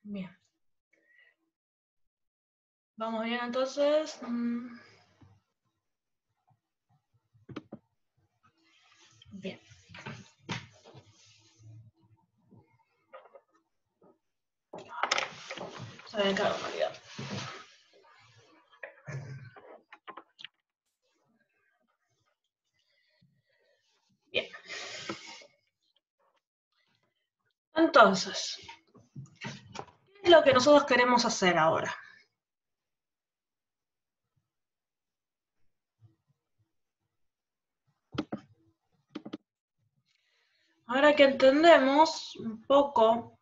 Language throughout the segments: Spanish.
Bien. Vamos bien entonces. Bien. Se me encargo, me olvidé. Bien. Entonces, ¿qué es lo que nosotros queremos hacer ahora? Ahora que entendemos un poco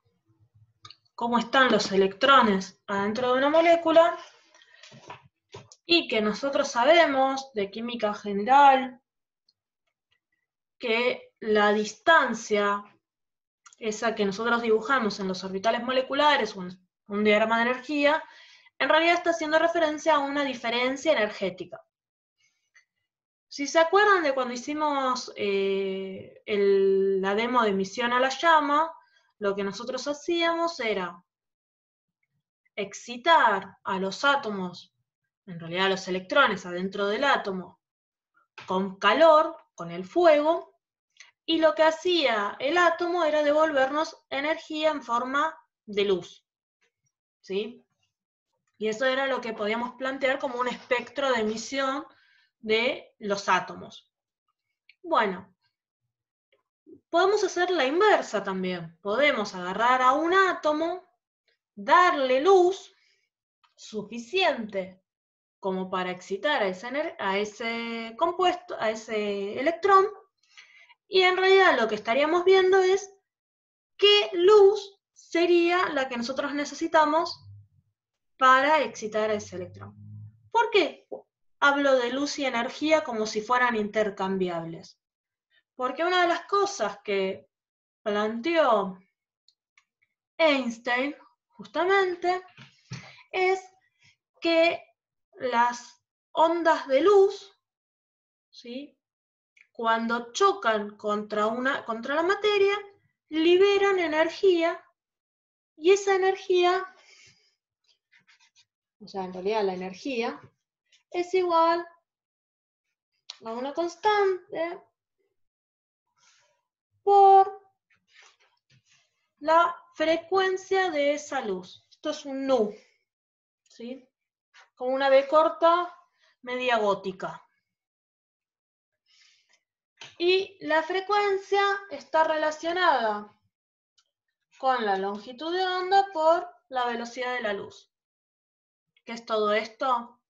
cómo están los electrones adentro de una molécula y que nosotros sabemos de química general que la distancia, esa que nosotros dibujamos en los orbitales moleculares o en un diagrama de energía, en realidad está haciendo referencia a una diferencia energética. Si se acuerdan de cuando hicimos la demo de emisión a la llama, lo que nosotros hacíamos era excitar a los átomos, en realidad a los electrones adentro del átomo, con calor, con el fuego, y lo que hacía el átomo era devolvernos energía en forma de luz, ¿sí? Y eso era lo que podíamos plantear como un espectro de emisión de los átomos. Bueno, podemos hacer la inversa también. Podemos agarrar a un átomo, darle luz suficiente como para excitar a ese compuesto, a ese electrón, y en realidad lo que estaríamos viendo es qué luz sería la que nosotros necesitamos para excitar a ese electrón. ¿Por qué hablo de luz y energía como si fueran intercambiables? Porque una de las cosas que planteó Einstein, justamente, es que las ondas de luz, ¿sí?, cuando chocan contra la materia, liberan energía, y esa energía, o sea, en realidad la energía, es igual a una constante por la frecuencia de esa luz. Esto es un nu, ¿sí?, como una B corta media gótica. Y la frecuencia está relacionada con la longitud de onda por la velocidad de la luz. ¿Qué es todo esto?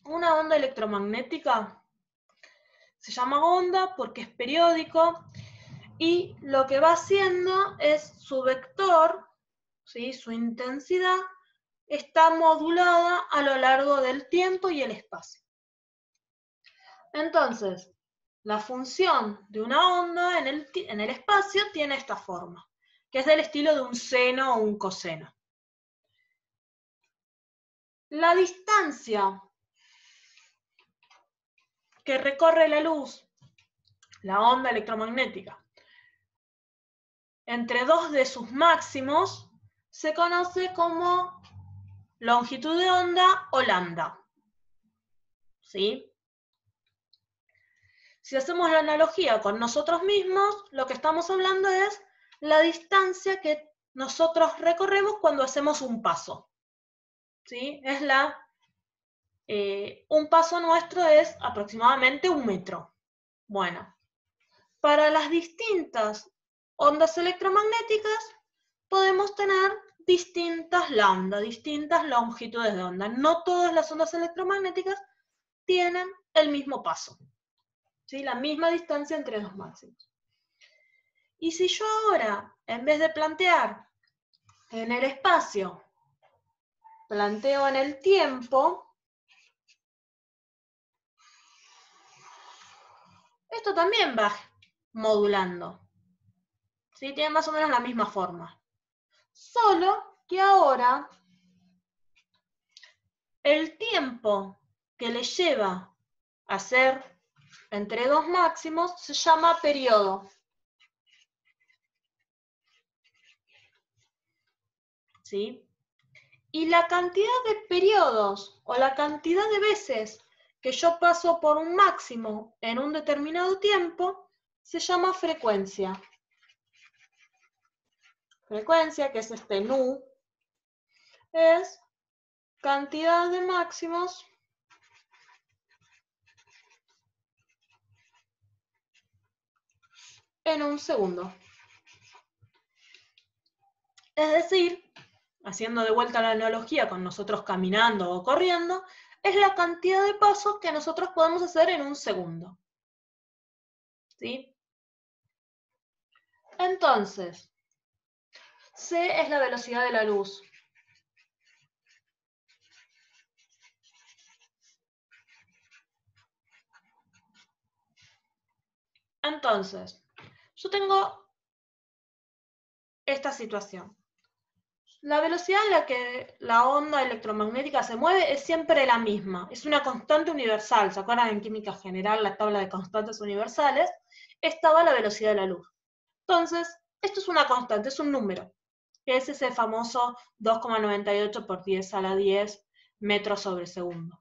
Una onda electromagnética se llama onda porque es periódico y lo que va haciendo es su vector, ¿sí?, su intensidad, está modulada a lo largo del tiempo y el espacio. Entonces, la función de una onda en el espacio tiene esta forma, que es del estilo de un seno o un coseno. La distancia que recorre la luz, la onda electromagnética, entre dos de sus máximos, se conoce como longitud de onda o lambda, ¿sí? Si hacemos la analogía con nosotros mismos, lo que estamos hablando es la distancia que nosotros recorremos cuando hacemos un paso, ¿sí? Un paso nuestro es aproximadamente 1 metro. Bueno, para las distintas ondas electromagnéticas podemos tener distintas lambda, distintas longitudes de onda. No todas las ondas electromagnéticas tienen el mismo paso, ¿sí?, la misma distancia entre los máximos. Y si yo ahora, en vez de plantear en el espacio, planteo en el tiempo, esto también va modulando, ¿sí? Tiene más o menos la misma forma. Solo que ahora el tiempo que le lleva hacer entre dos máximos se llama periodo. ¿Sí? Y la cantidad de periodos o la cantidad de veces que yo paso por un máximo en un determinado tiempo se llama frecuencia. Frecuencia, que es este nu, es cantidad de máximos en un segundo. Es decir, haciendo de vuelta la analogía con nosotros caminando o corriendo, es la cantidad de pasos que nosotros podemos hacer en un segundo. ¿Sí? Entonces, c es la velocidad de la luz. Entonces, yo tengo esta situación. La velocidad en la que la onda electromagnética se mueve es siempre la misma, es una constante universal. ¿Se acuerdan en química general la tabla de constantes universales? Estaba la velocidad de la luz. Entonces, esto es una constante, es un número, que es ese famoso 2,98 por 10 a la 10 metros sobre segundo,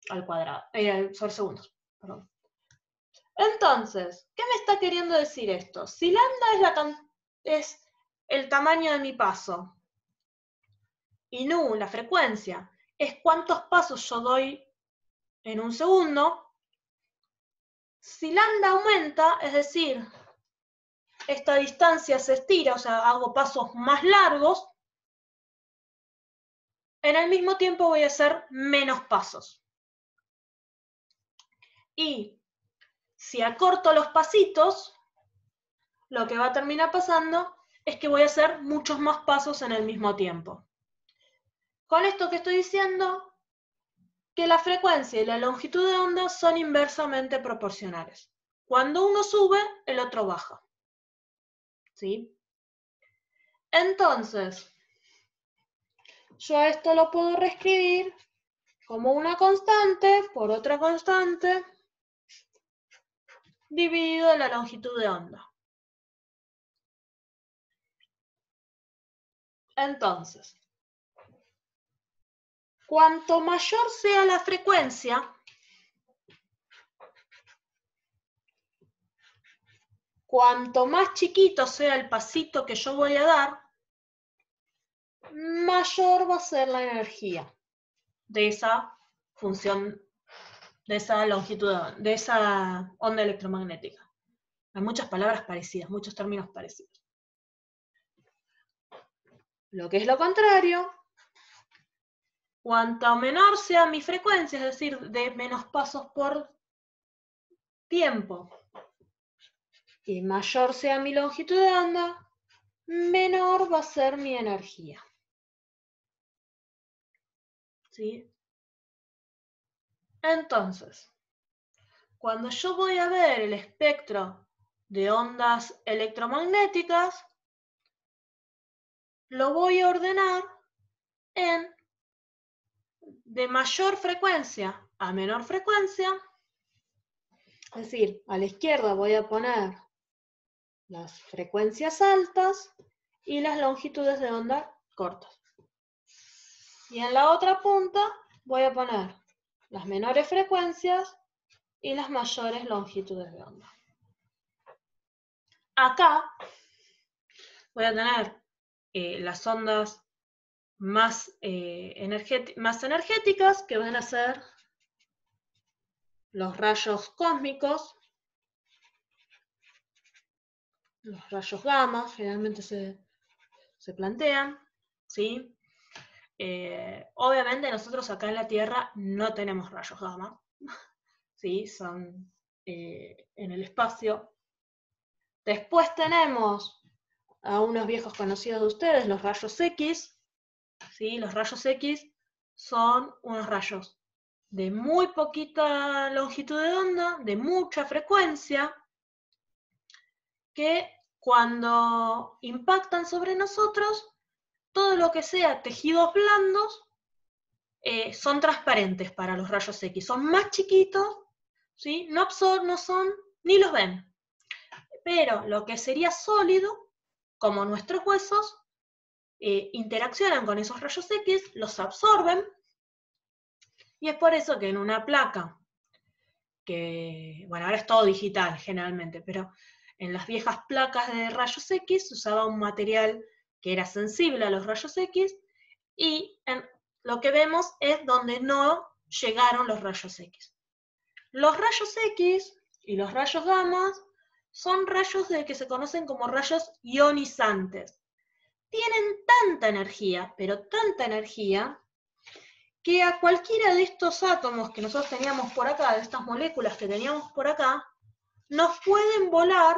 al cuadrado, sobre segundos, perdón. Entonces, ¿qué me está queriendo decir esto? Si lambda es el tamaño de mi paso, y nu, la frecuencia, es cuántos pasos yo doy en un segundo, si lambda aumenta, es decir, esta distancia se estira, o sea, hago pasos más largos, en el mismo tiempo voy a hacer menos pasos. Y si acorto los pasitos, lo que va a terminar pasando es que voy a hacer muchos más pasos en el mismo tiempo. Con esto que estoy diciendo, que la frecuencia y la longitud de onda son inversamente proporcionales. Cuando uno sube, el otro baja. ¿Sí? Entonces, yo esto lo puedo reescribir como una constante por otra constante dividido en la longitud de onda. Entonces, cuanto mayor sea la frecuencia, cuanto más chiquito sea el pasito que yo voy a dar, mayor va a ser la energía de esa función, de esa longitud, de esa onda electromagnética. Hay muchas palabras parecidas, muchos términos parecidos. Lo que es lo contrario, cuanto menor sea mi frecuencia, es decir, de menos pasos por tiempo, y mayor sea mi longitud de onda, menor va a ser mi energía. ¿Sí? Entonces, cuando yo voy a ver el espectro de ondas electromagnéticas, lo voy a ordenar en de mayor frecuencia a menor frecuencia. Es decir, a la izquierda voy a poner las frecuencias altas y las longitudes de onda cortas. Y en la otra punta voy a poner las menores frecuencias y las mayores longitudes de onda. Acá voy a tener las ondas más energéticas, que van a ser los rayos cósmicos, los rayos gamma, generalmente se plantean, ¿sí? Obviamente nosotros acá en la Tierra no tenemos rayos gamma, ¿sí? Son en el espacio. Después tenemos a unos viejos conocidos de ustedes, los rayos X, ¿sí? Los rayos X son unos rayos de muy poquita longitud de onda, de mucha frecuencia, que cuando impactan sobre nosotros, todo lo que sea tejidos blandos son transparentes para los rayos X. Son más chiquitos, ¿sí? No son, ni los ven. Pero lo que sería sólido, como nuestros huesos, interaccionan con esos rayos X, los absorben, y es por eso que en una placa, que, bueno, ahora es todo digital generalmente, pero en las viejas placas de rayos X se usaba un material que era sensible a los rayos X, y lo que vemos es donde no llegaron los rayos X. Los rayos X y los rayos gamma son rayos que se conocen como rayos ionizantes. Tienen tanta energía, pero tanta energía, que a cualquiera de estos átomos que nosotros teníamos por acá, de estas moléculas que teníamos por acá, nos pueden volar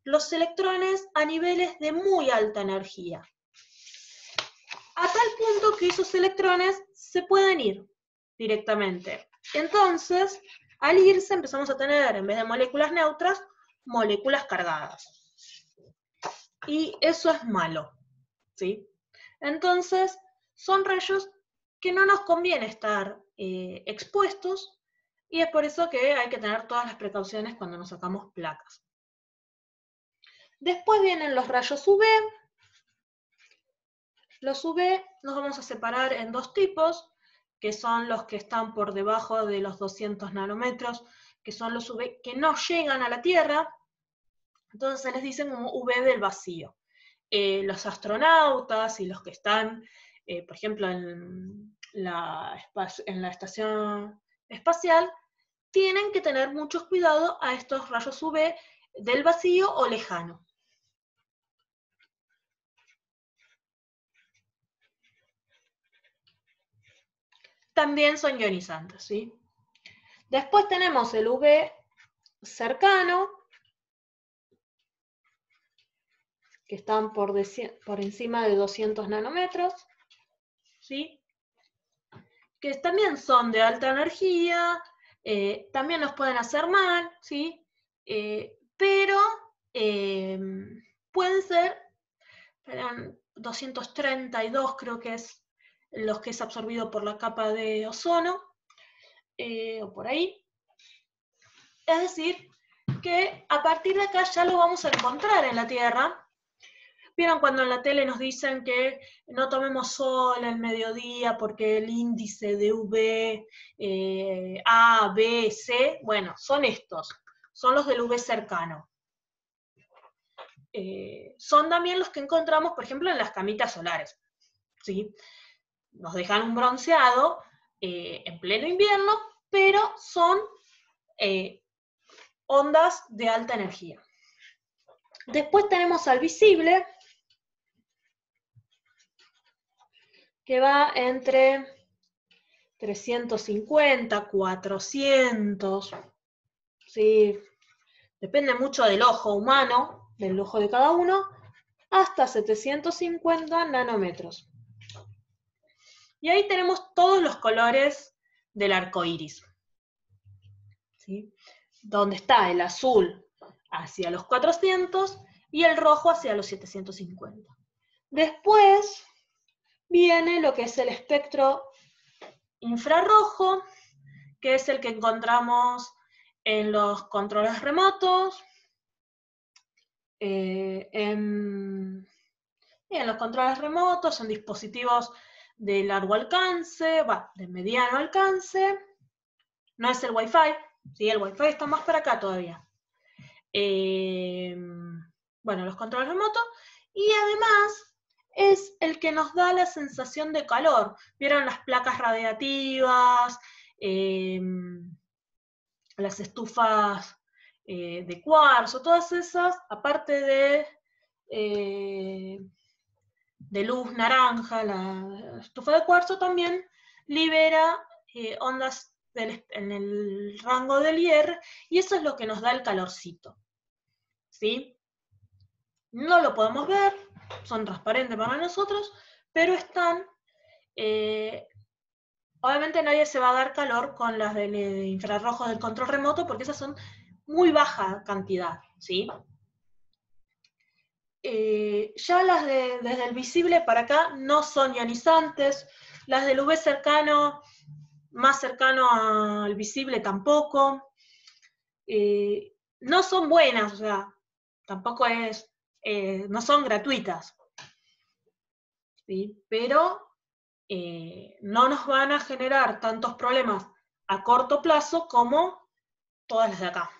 los electrones a niveles de muy alta energía. A tal punto que esos electrones se pueden ir directamente. Entonces, al irse empezamos a tener, en vez de moléculas neutras, moléculas cargadas. Y eso es malo, ¿sí? Entonces, son rayos que no nos conviene estar expuestos, y es por eso que hay que tener todas las precauciones cuando nos sacamos placas. Después vienen los rayos UV. Los UV nos vamos a separar en dos tipos, que son los que están por debajo de los 200 nanómetros, que son los UV que no llegan a la Tierra, entonces se les dicen como UV del vacío. Los astronautas y los que están, por ejemplo, en la estación espacial, tienen que tener mucho cuidado a estos rayos UV del vacío o lejano. También son ionizantes, ¿sí? Después tenemos el UV cercano, que están por encima de 200 nanómetros, ¿sí? Que también son de alta energía, también nos pueden hacer mal, ¿sí? Pero pueden ser, 232 creo que es los que es absorbido por la capa de ozono, o por ahí. Es decir, que a partir de acá ya lo vamos a encontrar en la Tierra. ¿Vieron cuando en la tele nos dicen que no tomemos sol al mediodía porque el índice de UV A, B, C? Bueno, son estos, son los del UV cercano. Son también los que encontramos, por ejemplo, en las camitas solares, ¿sí? Nos dejan un bronceado en pleno invierno, pero son ondas de alta energía. Después tenemos al visible, que va entre 350, 400, ¿sí? Depende mucho del ojo humano, del ojo de cada uno, hasta 750 nanómetros. Y ahí tenemos todos los colores del arco iris, ¿sí? Donde está el azul hacia los 400 y el rojo hacia los 750. Después viene lo que es el espectro infrarrojo, que es el que encontramos en los controles remotos, en los controles remotos, en dispositivos de largo alcance, de mediano alcance. No es el Wi-Fi, ¿sí? El Wi-Fi está más para acá todavía. Bueno, los controles remotos, y además es el que nos da la sensación de calor. ¿Vieron las placas radiativas? Las estufas de cuarzo, todas esas, aparte de luz naranja, la estufa de cuarzo también libera ondas en el rango del IR, y eso es lo que nos da el calorcito, ¿sí? No lo podemos ver, son transparentes para nosotros, pero están... obviamente nadie se va a dar calor con las del infrarrojo del control remoto, porque esas son muy baja cantidad, ¿sí? Ya las desde el visible para acá no son ionizantes, las del UV cercano más cercano al visible tampoco. No son buenas, o sea, tampoco no son gratuitas, ¿sí? Pero no nos van a generar tantos problemas a corto plazo como todas las de acá.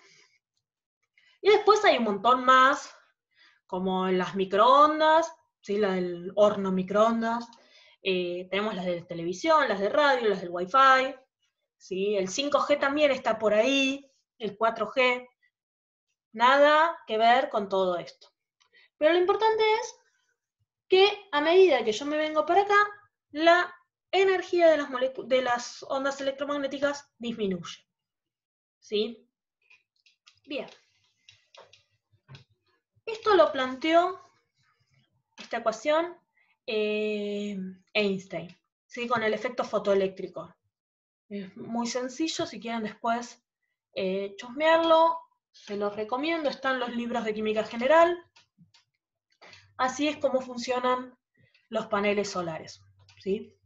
Y después hay un montón más, como las microondas, ¿sí? La del horno microondas, tenemos las de televisión, las de radio, las del Wi-Fi, ¿sí? El 5G también está por ahí, el 4G, nada que ver con todo esto. Pero lo importante es que a medida que yo me vengo para acá, la energía de las ondas electromagnéticas disminuye. ¿Sí? Bien. Esto lo planteó, esta ecuación, Einstein, ¿sí? Con el efecto fotoeléctrico. Es muy sencillo, si quieren después chusmearlo, se los recomiendo, están los libros de química general. Así es como funcionan los paneles solares, ¿sí?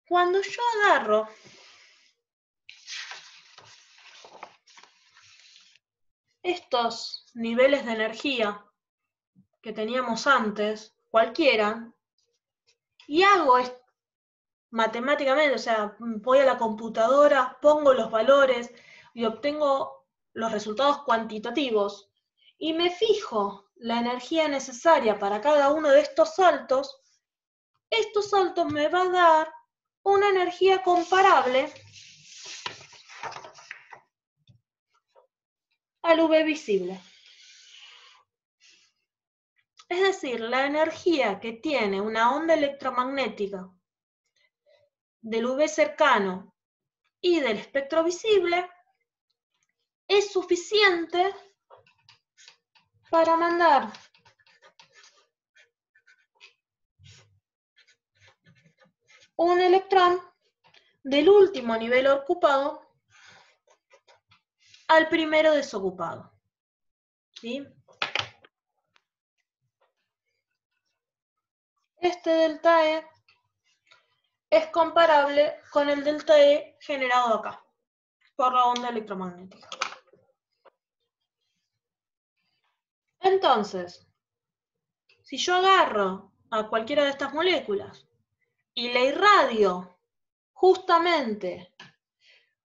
Cuando yo agarro estos niveles de energía que teníamos antes, cualquiera, y hago matemáticamente, o sea, voy a la computadora, pongo los valores y obtengo los resultados cuantitativos, y me fijo la energía necesaria para cada uno de estos saltos me va a dar una energía comparable al UV visible. Es decir, la energía que tiene una onda electromagnética del UV cercano y del espectro visible es suficiente para mandar un electrón del último nivel ocupado al primero desocupado. ¿Sí? Este delta E es comparable con el delta E generado acá, por la onda electromagnética. Entonces, si yo agarro a cualquiera de estas moléculas y la irradio justamente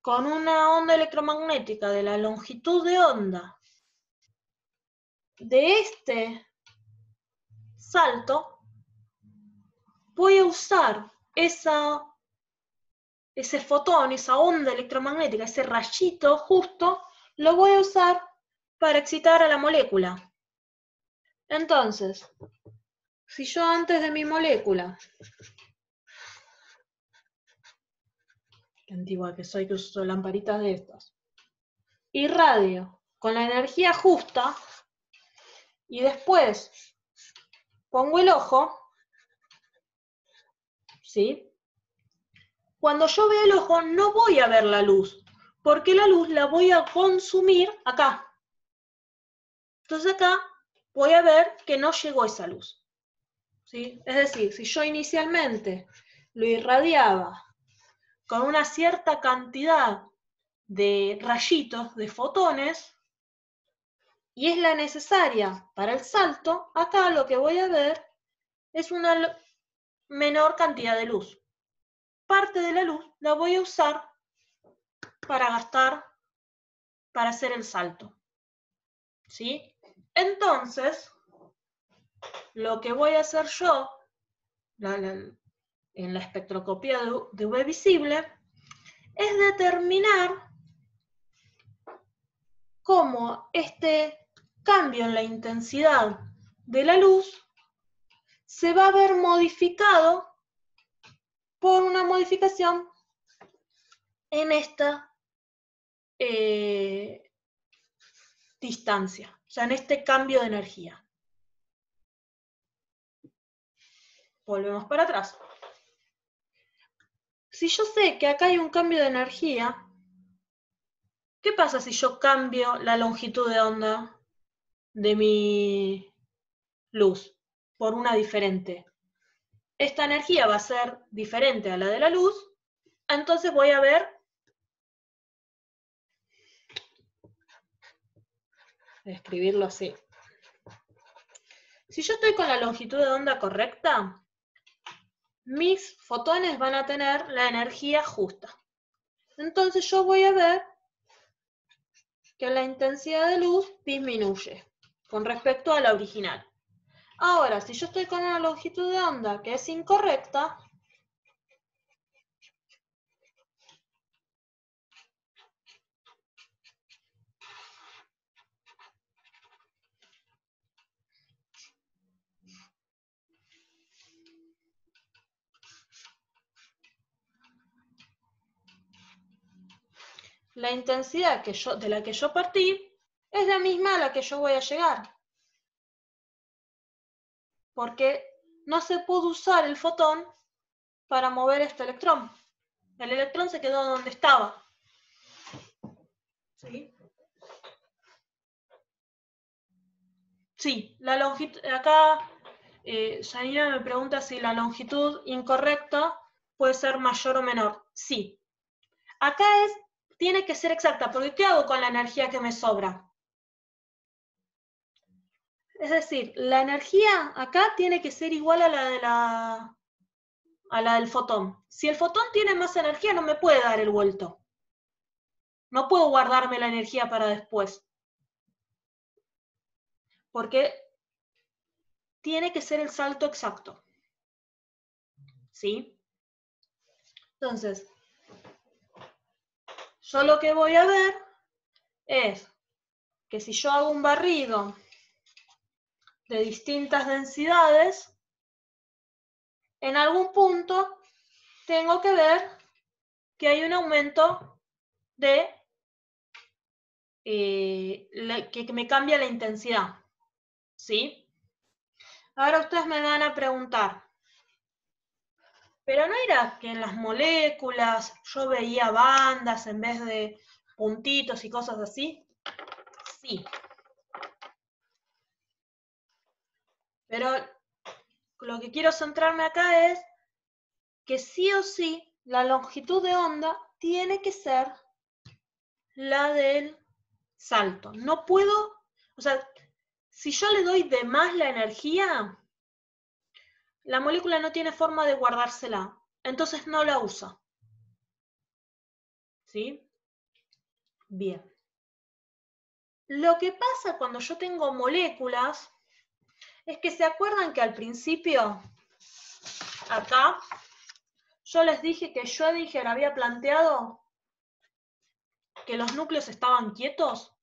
con una onda electromagnética de la longitud de onda de este salto, voy a usar ese fotón, esa onda electromagnética, ese rayito justo, lo voy a usar para excitar a la molécula. Entonces, si yo antes de mi molécula, qué antigua que soy, que uso lamparitas de estas, irradio con la energía justa y después pongo el ojo, ¿sí? Cuando yo vea el ojo no voy a ver la luz, porque la luz la voy a consumir acá. Entonces acá voy a ver que no llegó esa luz, ¿sí? Es decir, si yo inicialmente lo irradiaba con una cierta cantidad de rayitos, de fotones, y es la necesaria para el salto, acá lo que voy a ver es una menor cantidad de luz. Parte de la luz la voy a usar para gastar, para hacer el salto, ¿sí? Entonces, lo que voy a hacer yo en la espectroscopía de UV visible es determinar cómo este cambio en la intensidad de la luz se va a ver modificado por una modificación en esta distancia, o sea, en este cambio de energía. Volvemos para atrás. Si yo sé que acá hay un cambio de energía, ¿qué pasa si yo cambio la longitud de onda de mi luz por una diferente? esta energía va a ser diferente a la de la luz, entonces voy a ver, voy a escribirlo así. Si yo estoy con la longitud de onda correcta, mis fotones van a tener la energía justa. Entonces yo voy a ver que la intensidad de luz disminuye con respecto a la original. Ahora, si yo estoy con una longitud de onda que es incorrecta, la intensidad de la que yo partí es la misma a la que yo voy a llegar. Porque no se pudo usar el fotón para mover este electrón. El electrón se quedó donde estaba. ¿Sí? Sí, la longitud, acá Janina me pregunta si la longitud incorrecta puede ser mayor o menor. Sí. Acá tiene que ser exacta, porque ¿qué hago con la energía que me sobra? Es decir, la energía acá tiene que ser igual a la del fotón. Si el fotón tiene más energía, no me puede dar el vuelto. No puedo guardarme la energía para después. Porque tiene que ser el salto exacto. ¿Sí? Entonces, yo lo que voy a ver es que si yo hago un barrido de distintas densidades, en algún punto tengo que ver que hay un aumento de que me cambia la intensidad. ¿Sí? Ahora ustedes me van a preguntar, pero ¿no era que en las moléculas yo veía bandas en vez de puntitos y cosas así? Sí. Pero lo que quiero centrarme acá es que sí o sí la longitud de onda tiene que ser la del salto. No puedo, o sea, si yo le doy de más la energía, la molécula no tiene forma de guardársela, entonces no la usa. ¿Sí? Bien. Lo que pasa cuando yo tengo moléculas es que se acuerdan que al principio, acá, yo les dije que Schrödinger había planteado que los núcleos estaban quietos.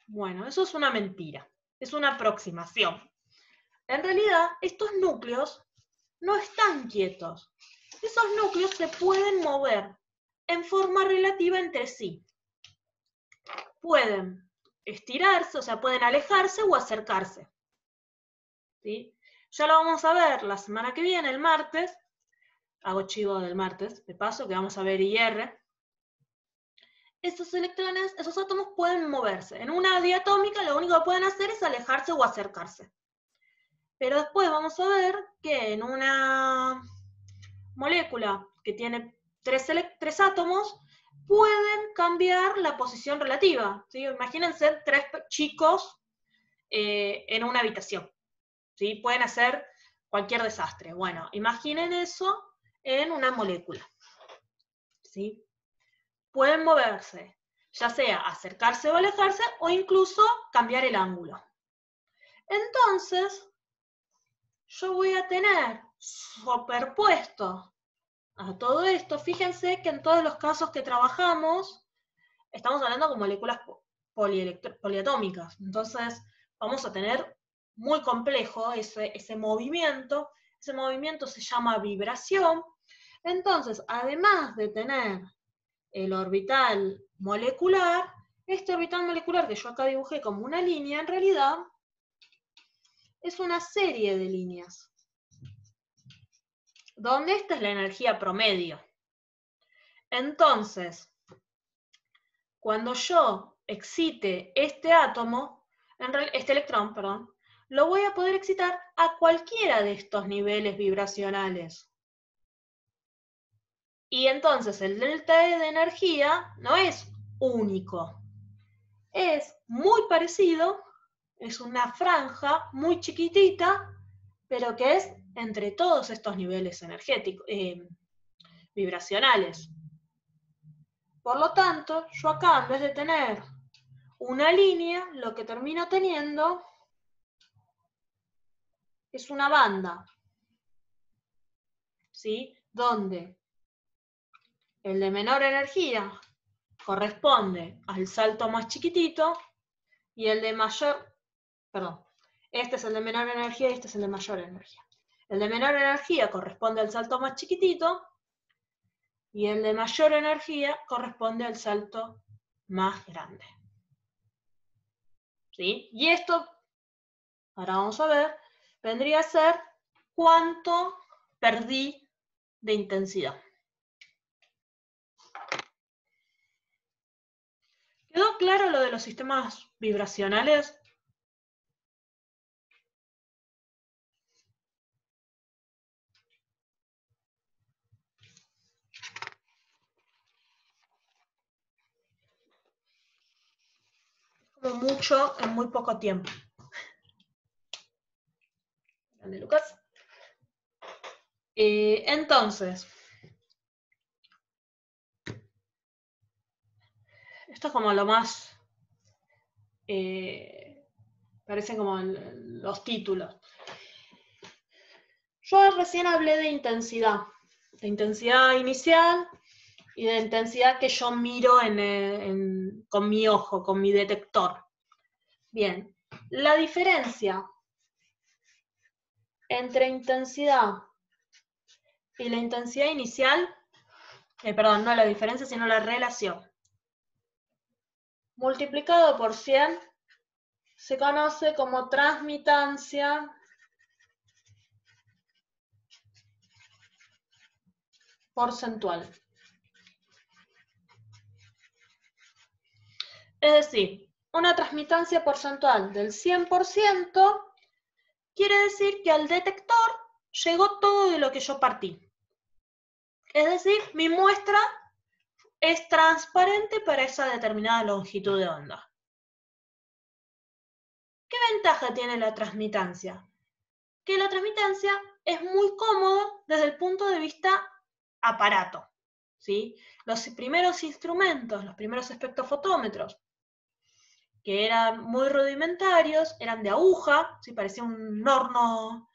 Bueno, eso es una mentira, es una aproximación. En realidad, estos núcleos no están quietos. Esos núcleos se pueden mover en forma relativa entre sí. Pueden estirarse, o sea, pueden alejarse o acercarse. ¿Sí? Ya lo vamos a ver la semana que viene, el martes. Hago chivo del martes, de paso, que vamos a ver IR. Estos electrones, esos átomos pueden moverse. En una diatómica lo único que pueden hacer es alejarse o acercarse. Pero después vamos a ver que en una molécula que tiene tres átomos, pueden cambiar la posición relativa. ¿Sí? Imagínense tres chicos en una habitación. ¿Sí? Pueden hacer cualquier desastre. Bueno, imaginen eso en una molécula. ¿Sí? Pueden moverse, ya sea acercarse o alejarse, o incluso cambiar el ángulo. Entonces, yo voy a tener superpuesto a todo esto, fíjense que en todos los casos que trabajamos, estamos hablando con moléculas poliatómicas. Entonces, vamos a tener muy complejo ese movimiento. Ese movimiento se llama vibración. Entonces, además de tener el orbital molecular, este orbital molecular que yo acá dibujé como una línea, en realidad es una serie de líneas, donde esta es la energía promedio. Entonces, cuando yo excite este átomo, este electrón, perdón, lo voy a poder excitar a cualquiera de estos niveles vibracionales. Y entonces el delta E de energía no es único, es muy parecido, es una franja muy chiquitita, pero que es entre todos estos niveles energéticos, vibracionales. Por lo tanto, yo acá en vez de tener una línea, lo que termino teniendo es una banda, ¿sí? Donde el de menor energía corresponde al salto más chiquitito y el de mayor, perdón, este es el de menor energía y este es el de mayor energía. El de menor energía corresponde al salto más chiquitito y el de mayor energía corresponde al salto más grande. ¿Sí? Y esto, ahora vamos a ver, vendría a ser cuánto perdí de intensidad. ¿Quedó claro lo de los sistemas vibracionales? Como mucho en muy poco tiempo. Grande, Lucas. Entonces, esto es como lo más, parecen como los títulos. Yo recién hablé de intensidad inicial y de intensidad que yo miro con mi ojo, con mi detector. Bien, la diferencia entre intensidad y la intensidad inicial, perdón, no la diferencia, sino la relación, multiplicado por 100, se conoce como transmitancia porcentual. Es decir, una transmitancia porcentual del 100% quiere decir que al detector llegó todo de lo que yo partí. Es decir, mi muestra es transparente para esa determinada longitud de onda. ¿Qué ventaja tiene la transmitancia? Que la transmitancia es muy cómodo desde el punto de vista aparato, ¿sí? Los primeros instrumentos, los primeros espectrofotómetros, que eran muy rudimentarios, eran de aguja, ¿sí? Parecía un horno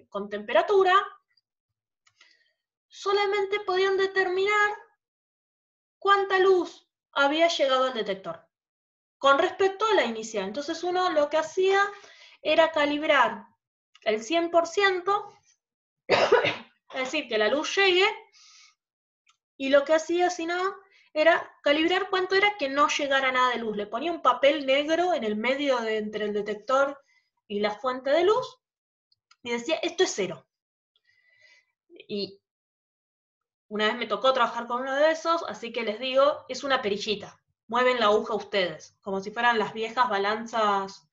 con temperatura, solamente podían determinar cuánta luz había llegado al detector con respecto a la inicial. Entonces uno lo que hacía era calibrar el 100%, es decir, que la luz llegue, y lo que hacía, si no, era calibrar cuánto era que no llegara nada de luz. Le ponía un papel negro en el medio entre el detector y la fuente de luz, y decía, esto es 0. Y una vez me tocó trabajar con uno de esos, así que les digo, es una perillita. Mueven la aguja ustedes, como si fueran las viejas balanzas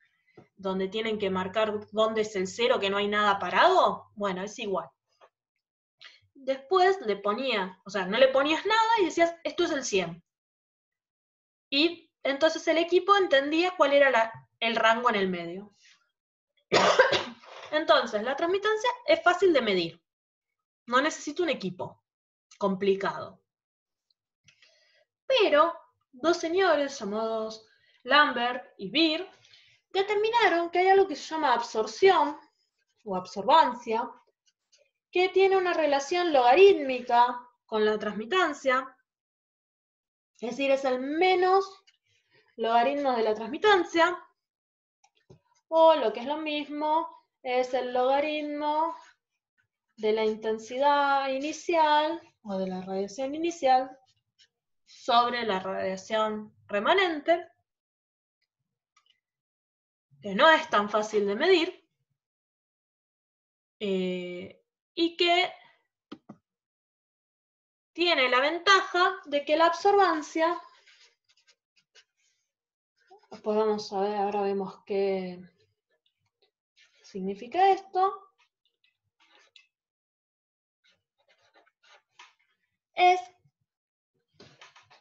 donde tienen que marcar dónde es el 0, que no hay nada parado. Bueno, es igual. Después le ponía, o sea, no le ponías nada y decías, esto es el 100. Y entonces el equipo entendía cuál era el rango en el medio. Entonces, la transmitancia es fácil de medir. No necesito un equipo complicado. Pero dos señores llamados Lambert y Beer determinaron que hay algo que se llama absorción o absorbancia, que tiene una relación logarítmica con la transmitancia, es decir, es el menos logaritmo de la transmitancia, o lo que es lo mismo, es el logaritmo de la intensidad inicial o de la radiación inicial sobre la radiación remanente, que no es tan fácil de medir, y que tiene la ventaja de que la absorbancia, pues vamos a ver, ahora vemos que significa esto, es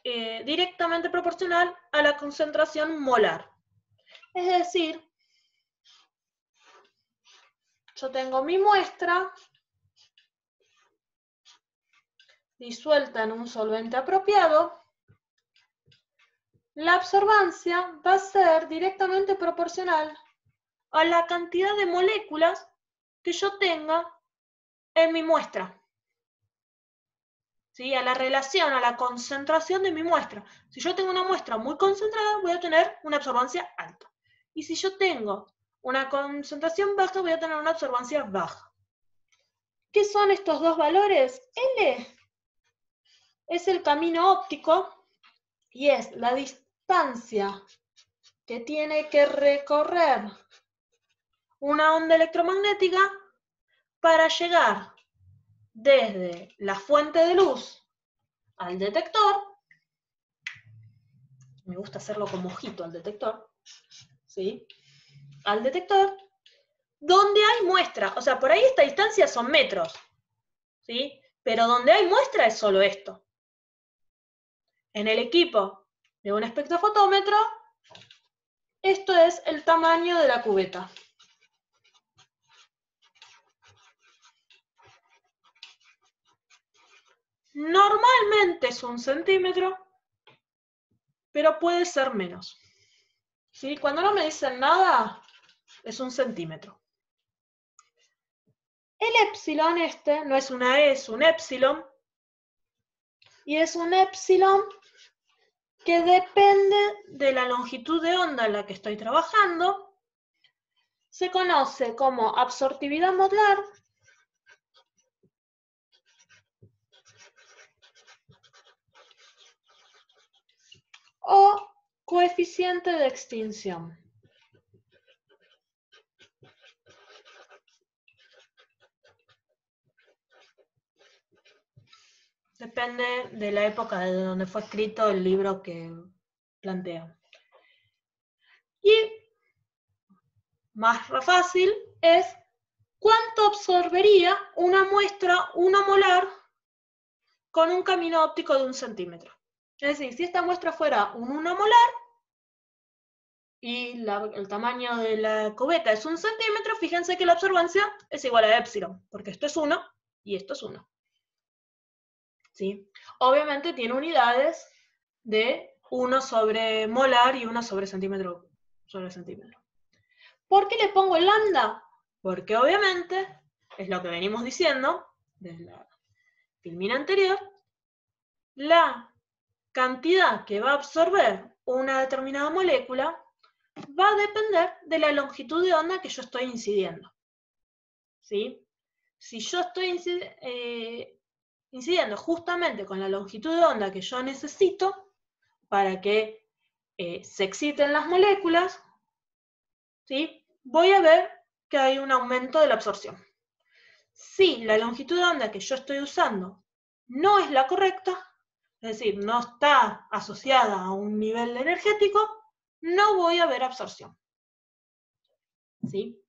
directamente proporcional a la concentración molar. Es decir, yo tengo mi muestra disuelta en un solvente apropiado. La absorbancia va a ser directamente proporcional a la cantidad de moléculas que yo tenga en mi muestra. ¿Sí? A la relación, a la concentración de mi muestra. Si yo tengo una muestra muy concentrada, voy a tener una absorbancia alta. Y si yo tengo una concentración baja, voy a tener una absorbancia baja. ¿Qué son estos dos valores? L es el camino óptico y es la distancia que tiene que recorrer una onda electromagnética para llegar desde la fuente de luz al detector. Me gusta hacerlo como ojito al detector, ¿sí? Al detector, donde hay muestra. O sea, por ahí esta distancia son metros, ¿sí? Pero donde hay muestra es solo esto. En el equipo de un espectrofotómetro, esto es el tamaño de la cubeta. Normalmente es 1 centímetro, pero puede ser menos. ¿Sí? Cuando no me dicen nada, es 1 centímetro. El épsilon este no es una E, es un épsilon. Y es un épsilon que depende de la longitud de onda en la que estoy trabajando. Se conoce como absortividad molar o coeficiente de extinción. Depende de la época de donde fue escrito el libro que plantea. Y más fácil es cuánto absorbería una muestra 1 molar con un camino óptico de 1 centímetro. Es decir, si esta muestra fuera un 1 molar y el tamaño de la cubeta es 1 centímetro, fíjense que la absorbancia es igual a épsilon, porque esto es 1 y esto es 1. ¿Sí? Obviamente tiene unidades de 1 sobre molar y 1 sobre centímetro sobre centímetro. ¿Por qué le pongo el lambda? Porque obviamente, es lo que venimos diciendo desde la filmina anterior, la cantidad que va a absorber una determinada molécula va a depender de la longitud de onda que yo estoy incidiendo. ¿Sí? Si yo estoy incidiendo justamente con la longitud de onda que yo necesito para que se exciten las moléculas, ¿sí? Voy a ver que hay un aumento de la absorción. Si la longitud de onda que yo estoy usando no es la correcta, es decir, no está asociada a un nivel energético, no voy a ver absorción. ¿Sí?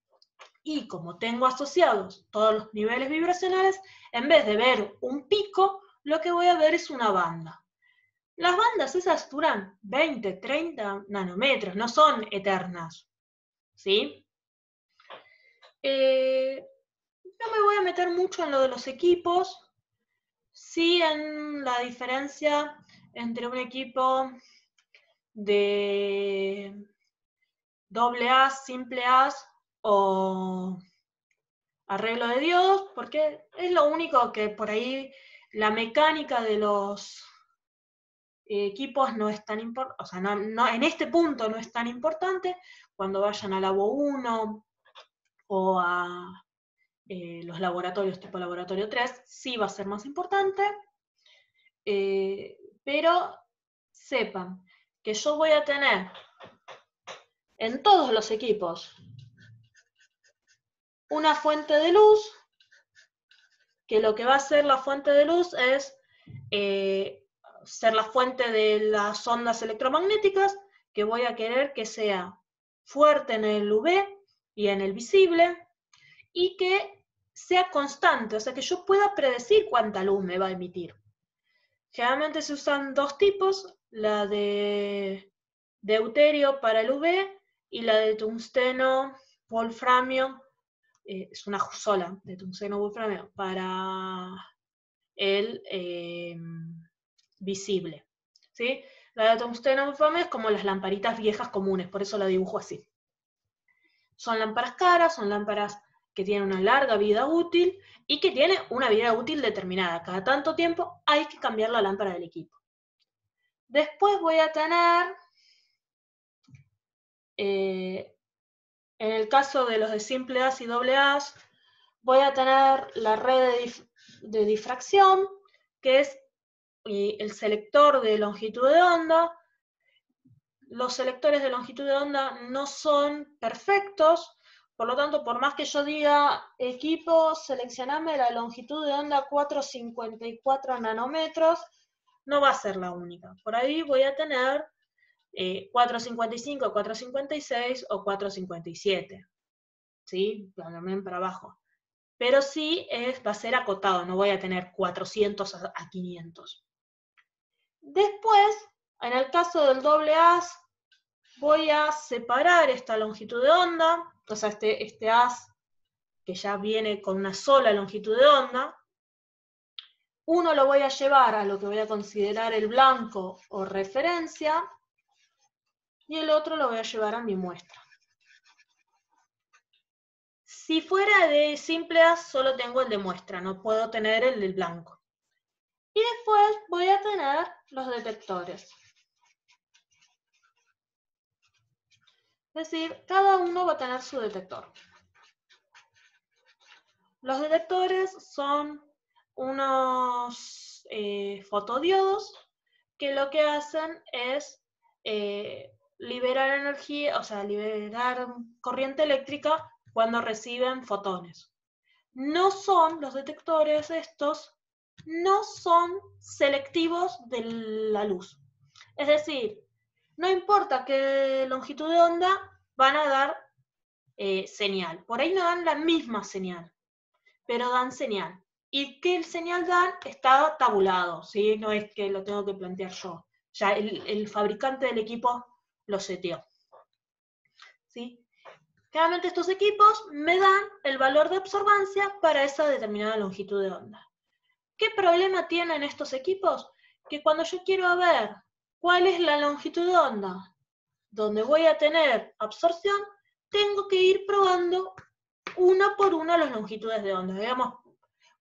Y como tengo asociados todos los niveles vibracionales, en vez de ver un pico, lo que voy a ver es una banda. Las bandas esas duran 20, 30 nanómetros, no son eternas. ¿Sí? No me voy a meter mucho en lo de los equipos, sí en la diferencia entre un equipo de AA, simple A o arreglo de diodos, porque es lo único que por ahí la mecánica de los equipos no es tan importante, o sea, en este punto no es tan importante. Cuando vayan a Labo 1 o a los laboratorios tipo laboratorio 3, sí va a ser más importante, pero sepan que yo voy a tener en todos los equipos una fuente de luz, que lo que va a hacer la fuente de luz es ser la fuente de las ondas electromagnéticas, que voy a querer que sea fuerte en el UV y en el visible, y que sea constante, o sea, que yo pueda predecir cuánta luz me va a emitir. Generalmente se usan dos tipos, la de deuterio para el UV y la de tungsteno, wolframio, es una sola, de tungsteno, wolframio, para el visible. ¿Sí? La de tungsteno, wolframio es como las lamparitas viejas comunes, por eso la dibujo así. Son lámparas caras, son lámparas que tienen una larga vida útil y que tienen una vida útil determinada. Cada tanto tiempo hay que cambiar la lámpara del equipo. Después voy a tener, en el caso de los de simple haz y doble haz, voy a tener la red de difracción, que es el selector de longitud de onda. Los selectores de longitud de onda no son perfectos, por lo tanto, por más que yo diga, equipo, seleccioname la longitud de onda 454 nanómetros, no va a ser la única. Por ahí voy a tener 455, 456 o 457, ¿sí? También para abajo. Pero sí va a ser acotado, no voy a tener 400 a 500. Después, en el caso del doble haz, voy a separar esta longitud de onda, o sea, este haz que ya viene con una sola longitud de onda. Uno lo voy a llevar a lo que voy a considerar el blanco o referencia, y el otro lo voy a llevar a mi muestra. Si fuera de simple haz, solo tengo el de muestra, no puedo tener el del blanco. Y después voy a tener los detectores. Es decir, cada uno va a tener su detector. Los detectores son unos fotodiodos que lo que hacen es liberar energía, o sea, liberar corriente eléctrica cuando reciben fotones. Los detectores estos no son selectivos de la luz. Es decir, no importa qué longitud de onda, van a dar señal. Por ahí no dan la misma señal, pero dan señal. Y que el señal dan está tabulado, ¿sí? No es que lo tengo que plantear yo. Ya el fabricante del equipo lo seteó. ¿Sí? Generalmente estos equipos me dan el valor de absorbancia para esa determinada longitud de onda. ¿Qué problema tienen estos equipos? Que cuando yo quiero ver cuál es la longitud de onda donde voy a tener absorción, tengo que ir probando una por una las longitudes de onda. Digamos,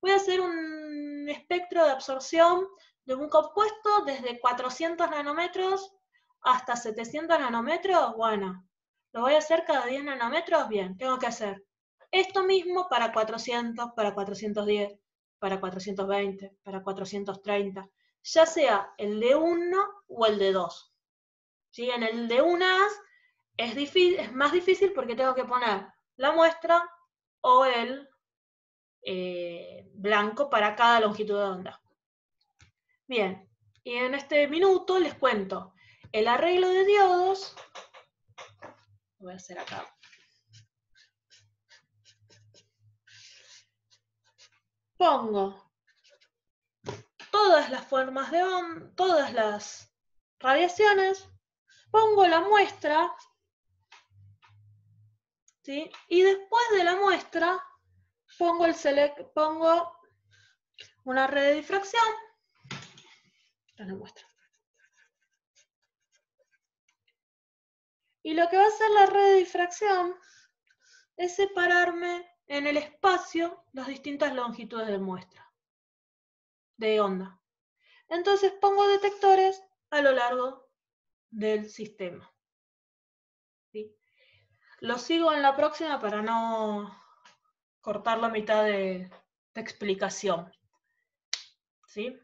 voy a hacer un espectro de absorción de un compuesto desde 400 nanómetros hasta 700 nanómetros. Bueno, lo voy a hacer cada 10 nanómetros. Bien, tengo que hacer esto mismo para 400, para 410, para 420, para 430, ya sea el de 1 o el de 2. ¿Sí? En el de 1 es más difícil porque tengo que poner la muestra o el blanco para cada longitud de onda. Bien, y en este minuto les cuento el arreglo de diodos. Lo voy a hacer acá. Pongo todas las formas de onda, todas las radiaciones, pongo la muestra, ¿sí? Y después de la muestra pongo una red de difracción. Esta es la muestra. Y lo que va a hacer la red de difracción es separarme en el espacio las distintas longitudes de muestra, de onda. Entonces pongo detectores a lo largo del sistema. ¿Sí? Lo sigo en la próxima para no cortar la mitad de explicación. ¿Sí?